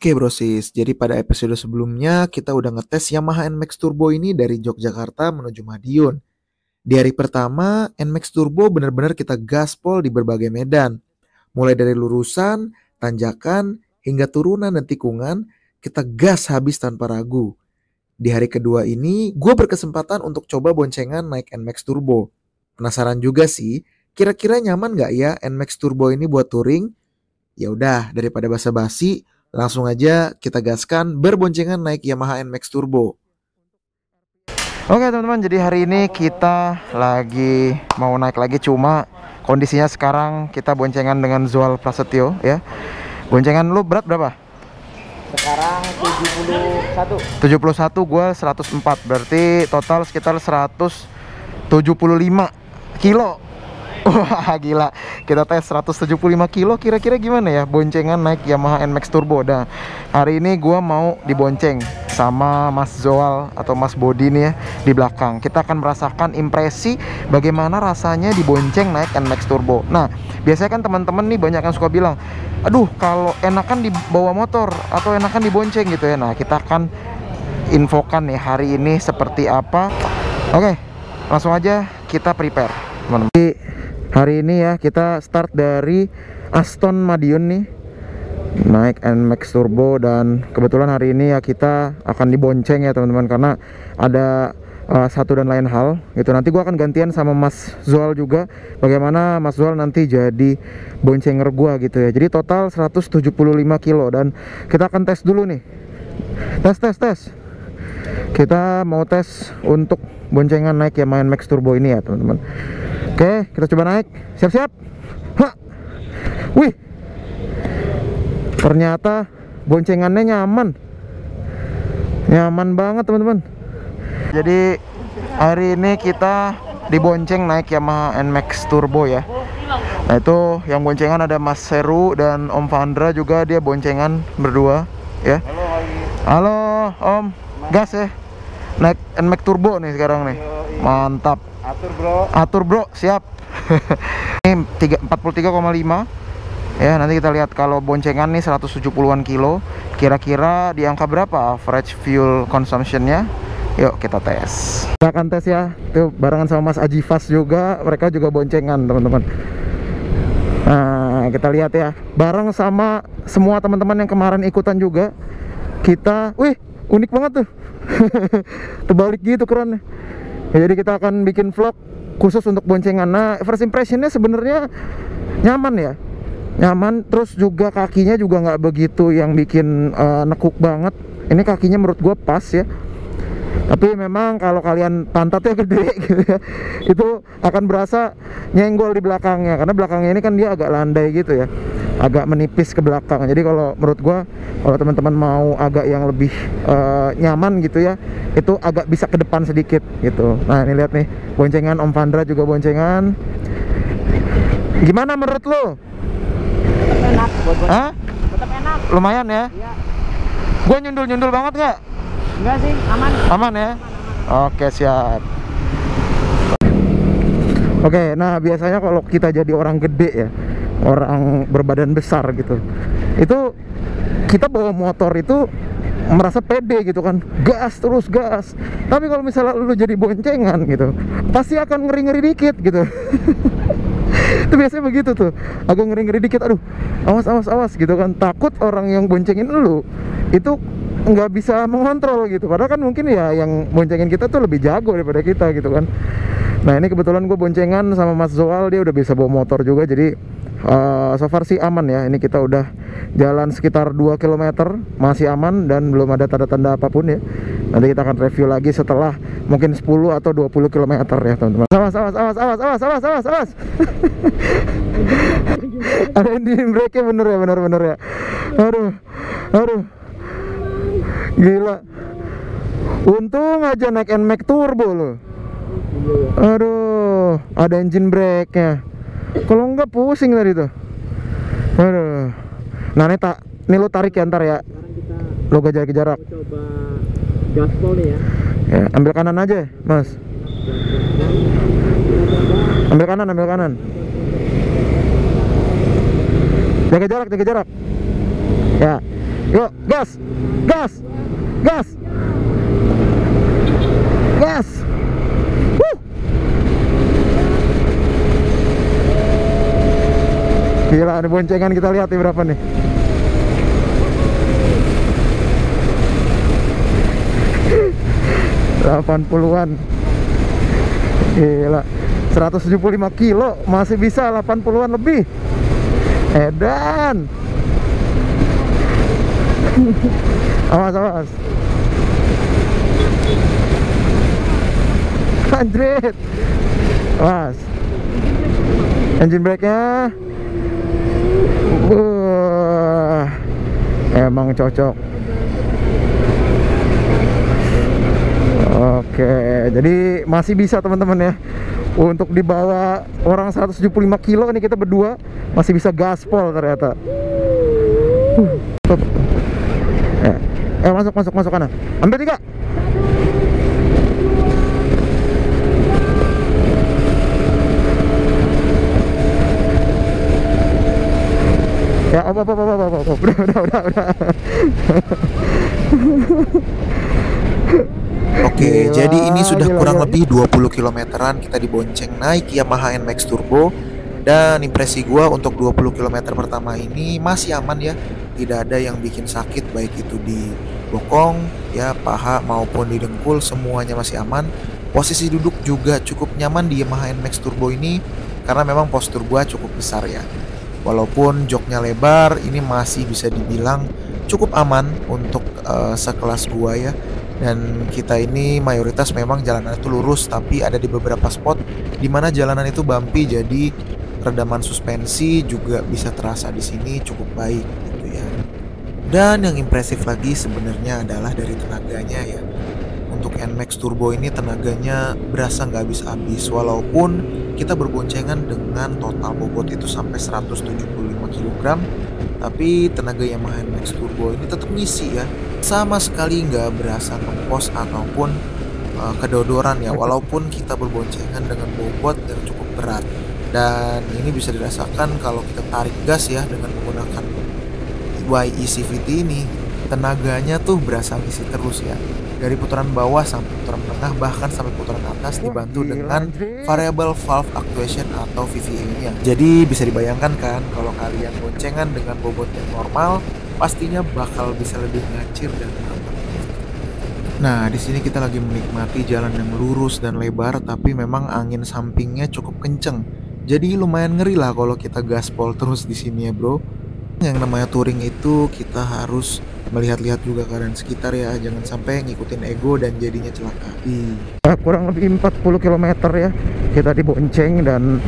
Oke brosis, jadi pada episode sebelumnya kita udah ngetes Yamaha NMAX Turbo ini dari Yogyakarta menuju Madiun. Di hari pertama, NMAX Turbo benar-benar kita gaspol di berbagai medan. Mulai dari lurusan, tanjakan, hingga turunan dan tikungan, kita gas habis tanpa ragu. Di hari kedua ini, gue berkesempatan untuk coba boncengan naik NMAX Turbo. Penasaran juga sih, kira-kira nyaman gak ya NMAX Turbo ini buat touring? Ya udah, daripada basa-basi, langsung aja kita gaskan berboncengan naik Yamaha NMAX Turbo. Oke teman-teman, jadi hari ini kita lagi mau naik lagi, cuma kondisinya sekarang kita boncengan dengan Zoal Prasetyo ya. Boncengan lu berat berapa? Sekarang 71. 71, gue 104, berarti total sekitar 175 kilo. Wah gila, kita tes 175 kilo, kira-kira gimana ya boncengan naik Yamaha NMAX Turbo. Nah, hari ini gua mau dibonceng sama Mas Zoal atau Mas Bodi nih ya di belakang. Kita akan merasakan impresi bagaimana rasanya dibonceng naik NMAX Turbo. Nah, biasanya kan teman-teman nih banyak yang suka bilang, aduh kalau enakan dibawa motor atau enakan dibonceng gitu ya. Nah, kita akan infokan nih hari ini seperti apa. Oke, langsung aja kita prepare teman-teman. Hari ini ya kita start dari Aston Madiun nih, naik NMAX Turbo, dan kebetulan hari ini ya kita akan dibonceng ya teman-teman, karena ada satu dan lain hal gitu. Nanti gua akan gantian sama Mas Zoal juga, bagaimana Mas Zoal nanti jadi boncenger gua gitu ya. Jadi total 175 kilo, dan kita akan tes dulu nih. Tes. Kita mau tes untuk boncengan naik Yamaha NMAX Turbo ini ya teman-teman. Oke, kita coba naik. Siap-siap. Hah. Wih. Ternyata boncengannya nyaman. Nyaman banget, teman-teman. Jadi hari ini kita dibonceng naik Yamaha NMAX Turbo ya. Nah, itu yang boncengan ada Mas Seru dan Om Vandra juga, dia boncengan berdua ya. Halo, Om. Gas ya. Naik NMAX Turbo nih sekarang nih. Mantap. Atur bro, siap. Ini 43,5 ya. Nanti kita lihat kalau boncengan nih 170-an kilo, kira-kira di angka berapa average fuel consumptionnya. Yuk kita tes. Kita akan tes ya. Tuh barengan sama Mas Ajifas juga, mereka juga boncengan teman-teman. Nah kita lihat ya, bareng sama semua teman-teman yang kemarin ikutan juga. Kita, wih unik banget tuh. Terbalik gitu kerannya. Ya, jadi kita akan bikin vlog khusus untuk boncengan. Nah, first impressionnya sebenarnya nyaman ya, nyaman. Terus juga kakinya juga nggak begitu yang bikin nekuk banget. Ini kakinya menurut gue pas ya. Tapi memang kalau kalian pantatnya gede gitu ya, itu akan berasa nyenggol di belakangnya, karena belakangnya ini kan dia agak landai gitu ya, agak menipis ke belakang. Jadi kalau menurut gua, kalau teman-teman mau agak yang lebih nyaman gitu ya, itu agak bisa ke depan sedikit gitu. Nah ini lihat nih, boncengan Om Vandra juga boncengan. Gimana menurut lo? Enak buat Hah? tetap enak. Lumayan ya? Iya. Gua nyundul-nyundul banget nggak? Enggak sih, aman. Aman ya? Oke siap. Oke, nah biasanya kalau kita jadi orang gede ya, orang berbadan besar gitu, itu kita bawa motor itu merasa pede gitu kan, gas terus gas. Tapi kalau misalnya lu jadi boncengan gitu, pasti akan ngeri-ngeri dikit gitu. Itu biasanya begitu tuh, aku ngeri-ngeri dikit, aduh awas gitu kan, takut orang yang boncengin lu itu nggak bisa mengontrol gitu. Padahal kan mungkin ya yang boncengin kita tuh lebih jago daripada kita gitu kan. Nah ini kebetulan gue boncengan sama Mas Zoal, dia udah bisa bawa motor juga, jadi so far sih aman ya. Ini kita udah jalan sekitar 2 km, masih aman dan belum ada tanda-tanda apapun ya. Nanti kita akan review lagi setelah mungkin 10 atau 20 km ya teman-teman. Awas. Ada engine brake-nya bener ya. Aduh. Gila. Untung aja naik NMAX Turbo loh. Aduh, ada engine brake-nya. Kalau enggak pusing tadi tuh. Aduh. Nah, ini lo tarik ya ntar ya. Lo gak jarak. Coba gaspol nih ya. Ya, ambil kanan aja, Mas. Ambil kanan. Jaga jarak. Ya. Yuk, gas, gas, gas, gas. Gila, ada boncengan, kita lihat nih berapa nih. ...80-an. Gila, 175 kilo masih bisa 80-an lebih. Edan. Awas, awas. Anjrit. Awas. Engine brake-nya. Emang cocok. Oke, jadi masih bisa teman-teman ya. Untuk dibawa orang 175 kilo nih kita berdua masih bisa gaspol ternyata. Masuk kanan. Ambil 3. Ya, udah. Oke, Gila, jadi ini sudah kurang gila. lebih 20 kilometeran kita dibonceng naik Yamaha NMAX Turbo. Dan impresi gua untuk 20 km pertama ini masih aman ya. Tidak ada yang bikin sakit, baik itu di bokong, ya paha maupun di dengkul, semuanya masih aman. Posisi duduk juga cukup nyaman di Yamaha NMAX Turbo ini karena memang postur gua cukup besar ya. Walaupun joknya lebar, ini masih bisa dibilang cukup aman untuk sekelas gua ya. Dan kita ini mayoritas memang jalanan itu lurus, tapi ada di beberapa spot di mana jalanan itu bumpy, jadi redaman suspensi juga bisa terasa di sini cukup baik gitu ya. Dan yang impresif lagi sebenarnya adalah dari tenaganya ya. Untuk NMAX Turbo ini tenaganya berasa nggak habis-habis, walaupun kita berboncengan dengan total bobot itu sampai 175 kg, tapi tenaga Yamaha NMAX Turbo ini tetap ngisi ya. Sama sekali nggak berasa ngempos ataupun kedodoran ya, walaupun kita berboncengan dengan bobot yang cukup berat. Dan ini bisa dirasakan kalau kita tarik gas ya dengan menggunakan YE CVT ini, tenaganya tuh berasa ngisi terus ya. Dari putaran bawah sampai putaran tengah, bahkan sampai putaran atas, dibantu dengan variable valve actuation atau VVA ini ya. Jadi bisa dibayangkan kan kalau kalian boncengan dengan bobot yang normal, pastinya bakal bisa lebih ngacir dan mantap. Nah, di sini kita lagi menikmati jalan yang lurus dan lebar, tapi memang angin sampingnya cukup kenceng. Jadi lumayan ngeri lah kalau kita gaspol terus di sini ya, bro. Yang namanya touring itu kita harus melihat-lihat juga keadaan sekitar ya, jangan sampai ngikutin ego dan jadinya celaka. Kurang lebih 40 km ya kita dibonceng, dan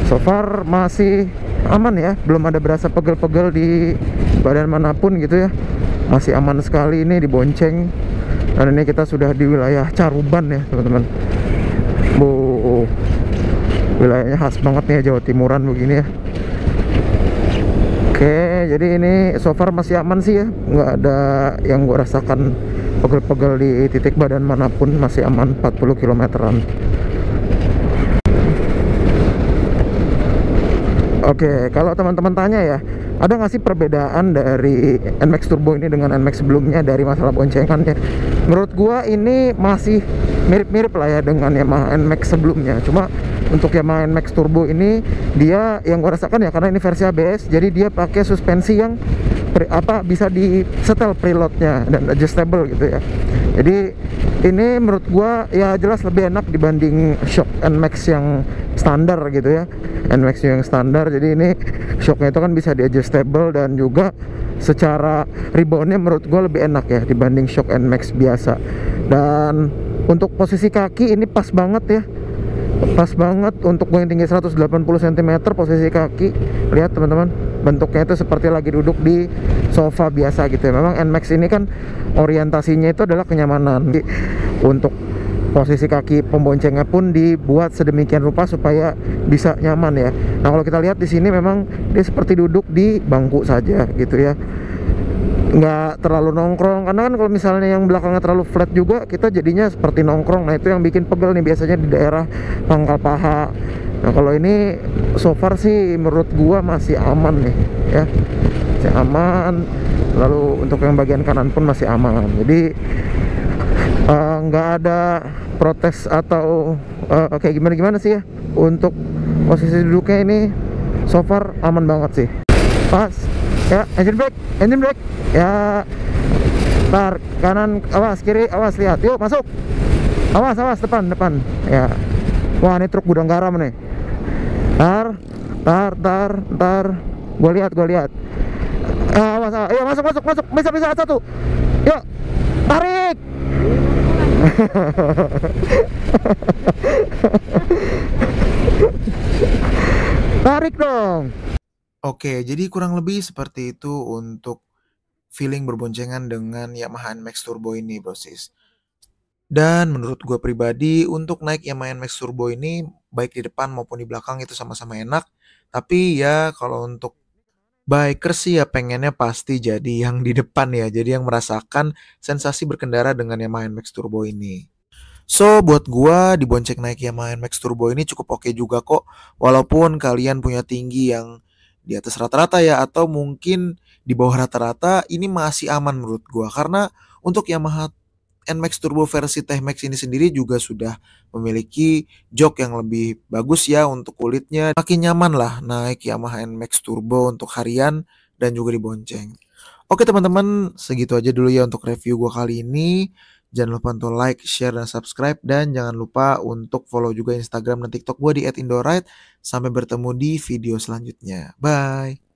so far masih aman ya, belum ada berasa pegel-pegel di badan manapun gitu ya. Masih aman sekali ini dibonceng. Dan ini kita sudah di wilayah Caruban ya teman-teman. Wilayahnya khas banget nih, Jawa Timuran begini ya. Oke, jadi ini so far masih aman sih ya, nggak ada yang gue rasakan pegel-pegel di titik badan manapun, masih aman 40 kilometeran. Oke, kalau teman-teman tanya ya, ada nggak sih perbedaan dari NMAX Turbo ini dengan NMAX sebelumnya dari masalah boncengannya? Menurut gua ini masih mirip-mirip lah ya dengan Yamaha NMAX sebelumnya. Cuma untuk Yamaha NMAX Turbo ini, dia yang gua rasakan ya, karena ini versi ABS, jadi dia pakai suspensi yang bisa di setel preloadnya dan adjustable gitu ya. Jadi ini menurut gua ya jelas lebih enak dibanding shock NMAX yang standar gitu ya. NMAX yang standar, jadi ini shocknya itu kan bisa di adjustable, dan juga secara reboundnya menurut gua lebih enak ya dibanding shock NMAX biasa. Dan untuk posisi kaki ini pas banget ya, pas banget untuk gue yang tinggi 180 cm. Posisi kaki, lihat teman-teman, bentuknya itu seperti lagi duduk di sofa biasa gitu ya. Memang NMAX ini kan orientasinya itu adalah kenyamanan. Untuk posisi kaki pemboncengnya pun dibuat sedemikian rupa supaya bisa nyaman ya. Nah, kalau kita lihat di sini memang dia seperti duduk di bangku saja gitu ya, nggak terlalu nongkrong. Karena kan kalau misalnya yang belakangnya terlalu flat juga, kita jadinya seperti nongkrong. Nah, itu yang bikin pegel nih biasanya di daerah pangkal paha. Nah, kalau ini so far sih menurut gua masih aman nih ya. masih aman. Lalu untuk yang bagian kanan pun masih aman. Jadi nggak ada protes atau kayak gimana sih ya. Untuk posisi duduknya ini so far aman banget sih. Pas ya, engine brake ya. Tar kanan, awas kiri, awas, lihat, yuk masuk, awas depan ya. Wah, ini truk gudang garam nih. Tar gue lihat awas, ayo masuk, bisa satu, yuk tarik. Tarik dong. Oke, jadi kurang lebih seperti itu untuk feeling berboncengan dengan Yamaha NMAX Turbo ini, brosis. Dan menurut gue pribadi, untuk naik Yamaha NMAX Turbo ini, baik di depan maupun di belakang itu sama-sama enak. Tapi ya kalau untuk biker sih ya pengennya pasti jadi yang di depan ya. Jadi yang merasakan sensasi berkendara dengan Yamaha NMAX Turbo ini. So, buat gua dibonceng naik Yamaha NMAX Turbo ini cukup oke juga kok. Walaupun kalian punya tinggi yang di atas rata-rata ya, atau mungkin di bawah rata-rata, ini masih aman menurut gua. Karena untuk Yamaha NMAX Turbo versi T-Max ini sendiri juga sudah memiliki jok yang lebih bagus ya untuk kulitnya. Makin nyaman lah naik Yamaha NMAX Turbo untuk harian dan juga dibonceng. Oke teman-teman, segitu aja dulu ya untuk review gua kali ini. Jangan lupa untuk like, share, dan subscribe. Dan jangan lupa untuk follow juga Instagram dan TikTok gue di @indoride. Sampai bertemu di video selanjutnya. Bye!